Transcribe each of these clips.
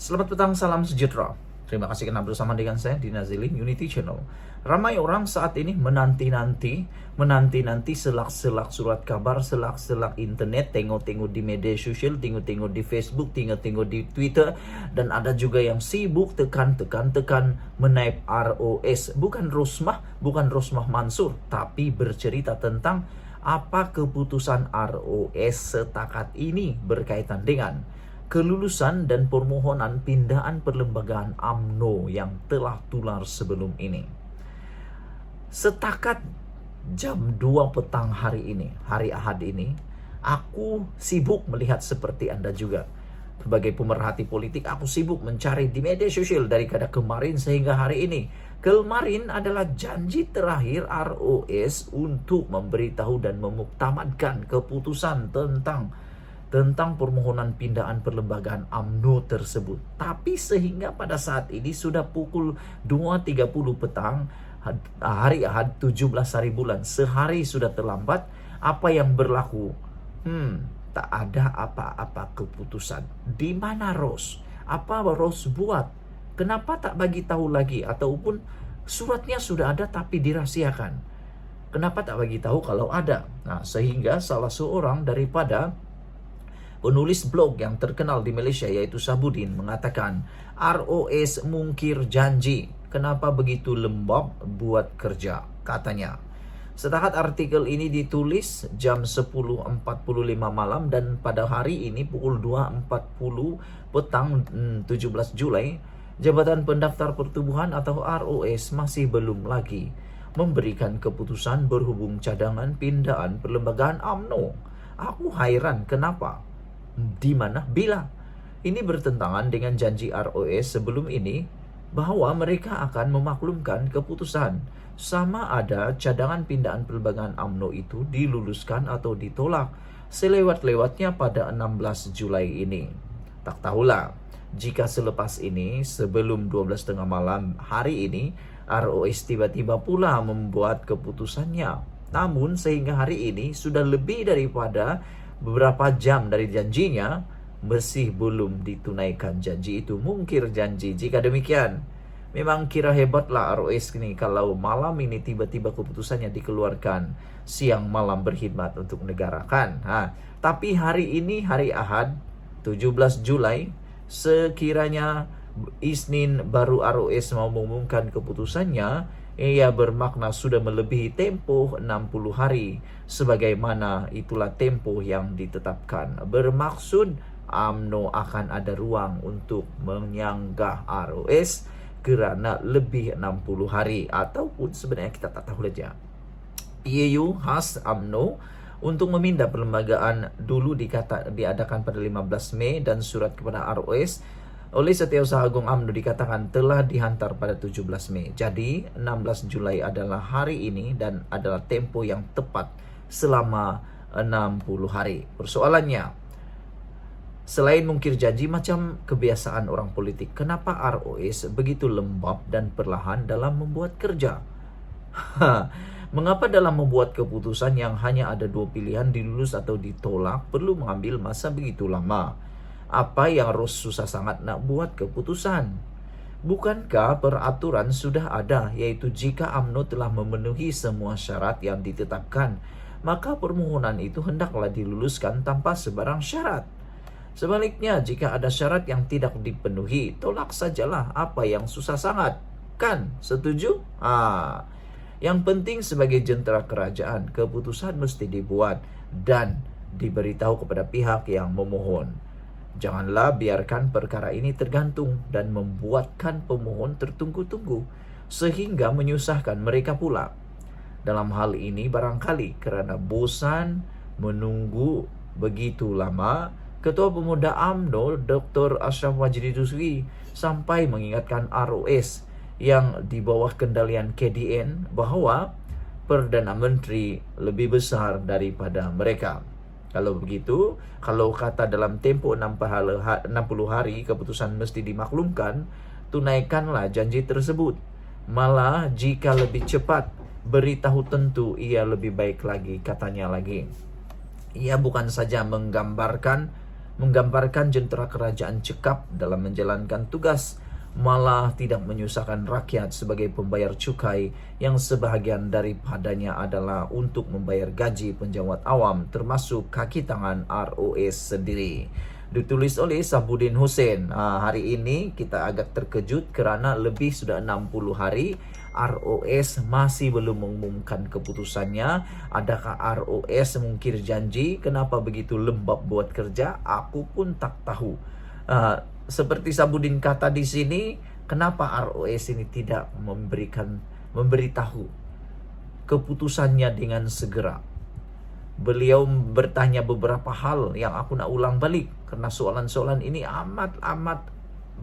Selamat petang, salam sejahtera. Terima kasih karena bersama dengan saya di Nazilin Unity Channel. Ramai orang saat ini menanti-nanti selak-selak surat kabar, selak-selak internet, tengok-tengok di media sosial, tengok-tengok di Facebook, tengok-tengok di Twitter, dan ada juga yang sibuk tekan menaip ROS. Bukan Rosmah Mansur, tapi bercerita tentang apa keputusan ROS setakat ini berkaitan dengan kelulusan dan permohonan pindahan perlembagaan UMNO yang telah tular sebelum ini. Setakat jam 2 petang hari ini, hari Ahad ini, aku sibuk melihat seperti Anda juga. Sebagai pemerhati politik, aku sibuk mencari di media sosial dari kemarin sehingga hari ini. Kemarin adalah janji terakhir ROS untuk memberitahu dan memuktamadkan keputusan tentang permohonan pindahan perlembagaan UMNO tersebut. Tapi sehingga pada saat ini sudah pukul 2.30 petang, hari Ahad 17 hari bulan, sehari sudah terlambat. Apa yang berlaku? Tak ada apa-apa keputusan. Di mana Ros? Apa Ros buat? Kenapa tak bagi tahu lagi? Ataupun suratnya sudah ada tapi dirahasiakan. Kenapa tak bagi tahu kalau ada? Nah, sehingga salah seorang daripada penulis blog yang terkenal di Malaysia yaitu Sabudin mengatakan ROS mungkir janji. Kenapa begitu lembab buat kerja? Katanya. Setakat artikel ini ditulis jam 10.45 malam dan pada hari ini pukul 2.40 petang 17 Julai, Jabatan Pendaftar Pertubuhan atau ROS masih belum lagi memberikan keputusan berhubung cadangan pindahan perlembagaan UMNO. Aku hairan kenapa? Di mana? Bila ini bertentangan dengan janji ROS sebelum ini bahwa mereka akan memaklumkan keputusan sama ada cadangan pindahan perlembagaan UMNO itu diluluskan atau ditolak selewat-lewatnya pada 16 Julai ini. Tak tahulah jika selepas ini sebelum 12.30 malam hari ini ROS tiba-tiba pula membuat keputusannya. Namun sehingga hari ini sudah lebih daripada beberapa jam dari janjinya masih belum ditunaikan janji itu, mungkir janji. Jika demikian, memang kira hebatlah ROS ini kalau malam ini tiba-tiba keputusannya dikeluarkan siang malam berkhidmat untuk negara kan. Tapi hari ini hari Ahad 17 Julai, sekiranya Isnin baru ROS mau mengumumkan keputusannya, ia bermakna sudah melebihi tempoh 60 hari sebagaimana itulah tempoh yang ditetapkan. Bermaksud UMNO akan ada ruang untuk menyanggah ROS kerana lebih 60 hari ataupun sebenarnya kita tak tahu saja. PAU khas UMNO untuk memindah perlembagaan dulu diadakan pada 15 Mei dan surat kepada ROS oleh Setiausaha Agung UMNO dikatakan telah dihantar pada 17 Mei. Jadi 16 Julai adalah hari ini dan adalah tempo yang tepat selama 60 hari. Persoalannya, selain mungkir janji macam kebiasaan orang politik, kenapa ROS begitu lembab dan perlahan dalam membuat kerja? Mengapa dalam membuat keputusan yang hanya ada dua pilihan, dilulus atau ditolak, perlu mengambil masa begitu lama? Apa yang Ros susah sangat nak buat keputusan? Bukankah peraturan sudah ada, yaitu jika UMNO telah memenuhi semua syarat yang ditetapkan, maka permohonan itu hendaklah diluluskan tanpa sebarang syarat. Sebaliknya, jika ada syarat yang tidak dipenuhi, tolak sajalah. Apa yang susah sangat? Kan? Setuju? Yang penting sebagai jentera kerajaan, keputusan mesti dibuat dan diberitahu kepada pihak yang memohon. Janganlah biarkan perkara ini tergantung dan membuatkan pemohon tertunggu-tunggu sehingga menyusahkan mereka pula. Dalam hal ini barangkali kerana bosan menunggu begitu lama, Ketua Pemuda UMNO Dr. Ashraf Wajdi Duswi sampai mengingatkan ROS yang di bawah kendalian KDN bahawa Perdana Menteri lebih besar daripada mereka. Kalau begitu, kalau kata dalam tempoh 60 hari keputusan mesti dimaklumkan, tunaikanlah janji tersebut. Malah jika lebih cepat, beritahu tentu ia lebih baik lagi, katanya lagi. Ia bukan saja menggambarkan menggambarkan jentera kerajaan cekap dalam menjalankan tugas, malah tidak menyusahkan rakyat sebagai pembayar cukai yang sebahagian daripadanya adalah untuk membayar gaji penjawat awam termasuk kaki tangan ROS sendiri. Ditulis oleh Sabudin Hussein. Hari ini kita agak terkejut kerana lebih sudah 60 hari ROS masih belum mengumumkan keputusannya. Adakah ROS mengukir janji? Kenapa begitu lembab buat kerja? Aku pun tak tahu. Seperti Sabudin kata di sini, kenapa ROS ini tidak memberitahu keputusannya dengan segera? Beliau bertanya beberapa hal yang aku nak ulang balik karena soalan-soalan ini amat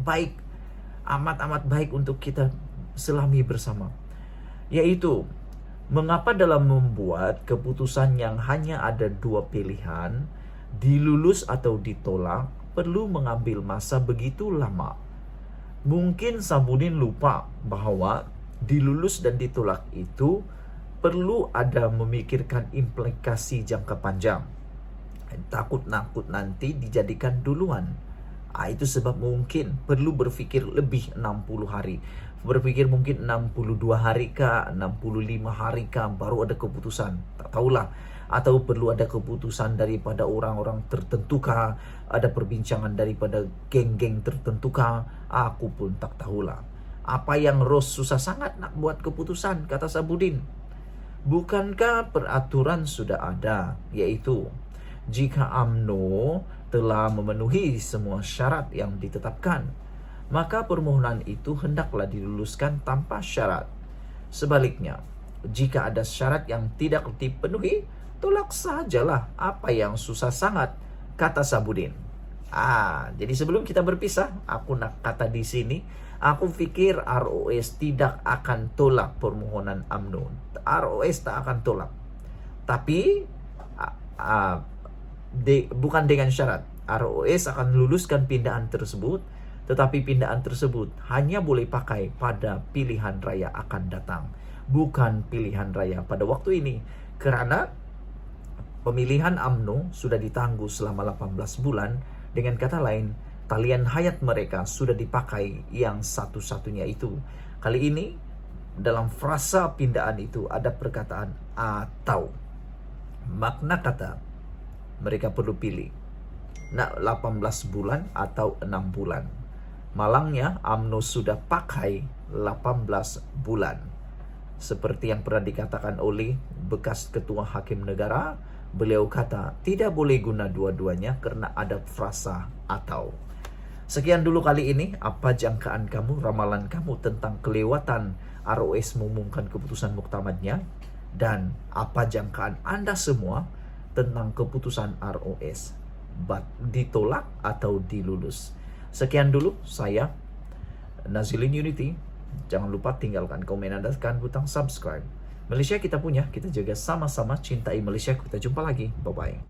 baik untuk kita selami bersama. Yaitu, mengapa dalam membuat keputusan yang hanya ada dua pilihan, dilulus atau ditolak, perlu mengambil masa begitu lama? Mungkin Sabudin lupa bahwa dilulus dan ditolak itu perlu ada memikirkan implikasi jangka panjang. Takut-nakut nanti dijadikan duluan. Itu sebab mungkin perlu berfikir lebih 60 hari. Berpikir mungkin 62 hari kah, 65 hari kah, baru ada keputusan. Tak tahulah. Atau perlu ada keputusan daripada orang-orang tertentu kah, ada perbincangan daripada geng-geng tertentu kah, aku pun tak tahulah. Apa yang Ros susah sangat nak buat keputusan, kata Sabudin. Bukankah peraturan sudah ada, yaitu jika UMNO telah memenuhi semua syarat yang ditetapkan, maka permohonan itu hendaklah diluluskan tanpa syarat. Sebaliknya, jika ada syarat yang tidak dipenuhi, tolak sajalah. Apa yang susah sangat, kata Sabudin. Jadi sebelum kita berpisah, aku nak kata di sini, aku fikir ROS tidak akan tolak permohonan UMNO. ROS tak akan tolak. Tapi bukan dengan syarat. ROS akan luluskan pindahan tersebut, tetapi pindahan tersebut hanya boleh pakai pada pilihan raya akan datang, bukan pilihan raya pada waktu ini. Kerana pemilihan UMNO sudah ditangguh selama 18 bulan. Dengan kata lain, talian hayat mereka sudah dipakai yang satu-satunya itu. Kali ini, dalam frasa pindahan itu ada perkataan atau. Makna kata, mereka perlu pilih. Nak 18 bulan atau 6 bulan. Malangnya, UMNO sudah pakai 18 bulan. Seperti yang pernah dikatakan oleh bekas Ketua Hakim Negara, beliau kata, tidak boleh guna dua-duanya karena ada frasa atau. Sekian dulu kali ini. Apa jangkaan kamu, ramalan kamu tentang kelewatan ROS mengumumkan keputusan muktamadnya? Dan apa jangkaan Anda semua tentang keputusan ROS? Ditolak atau dilulus? Sekian dulu saya, Nazilin Unity. Jangan lupa tinggalkan komen Anda, tekan butang subscribe. Malaysia kita punya, kita jaga sama-sama, cintai Malaysia. Kita jumpa lagi, bye-bye.